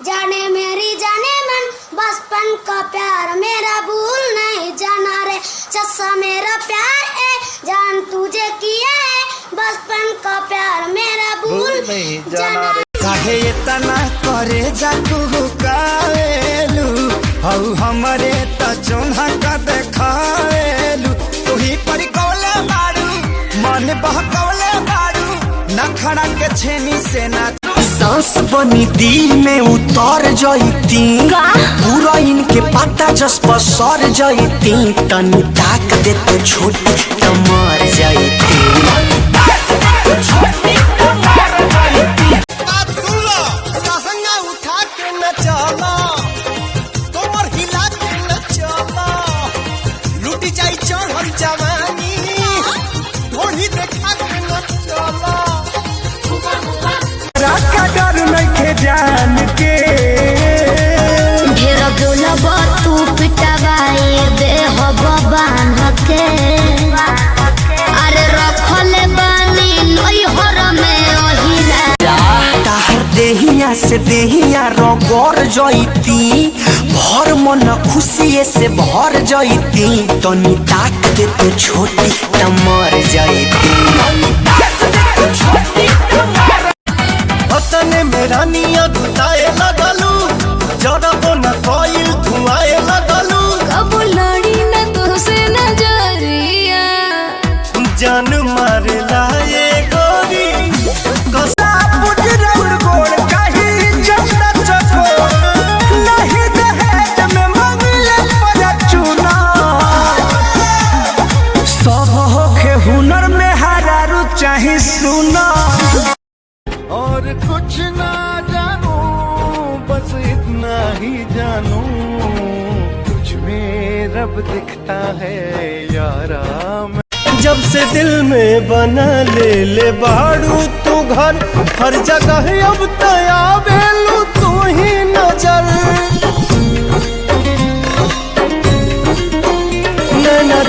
जाने मेरी जाने मन बचपन का प्यार मेरा भूल नहीं जाना रे चस्सा मेरा प्यार है जान तुझे किया है बचपन का प्यार मेरा भूल नहीं जाना रे। काहे इतना करे जाकू कावेलू हऊ हमरे त चोन्हा का देखावेलू तुही पर कौले बाड़ू मन बहकौले बाड़ू नखड़ा के छेनी से ना सांस बनी दिल में उतर जाती पूरा इनके पता जस पर सर जाती तनी ताक दे तो छोटी तो मर जाती। उठा के न चला कमर हिला के न चला लूटी जाई चढ़ल जवानी ढोली देखा के न चला राका डर नइखे जान के ढेर बोलब तू पिटवाई दे बान के अरे रखले बानी नई हर में ओहिरा ताहर देहिया से देहिया रगड़ जइती भर मन खुशी से भर जइती तनी ताक दे तो छोटी त मर जइती। तने मेरा निया दुताए लगलू जरबो न कोइल धुआए लगलू कब लड़ी न तो से नजरिया जान मार लाए गोरी कसा बुजरौर गोड़ कहीं जन्नत चको नहीं दहेज में मंगले पर चुना सब होखे हुनर में हरारू चाहे सुना और कुछ ना जानू बस इतना ही जानू तुझ में रब दिखता है यारा। जब से दिल में बना ले बाड़ू तू घर हर जगह अब तया बेलू तू ही नजर नैना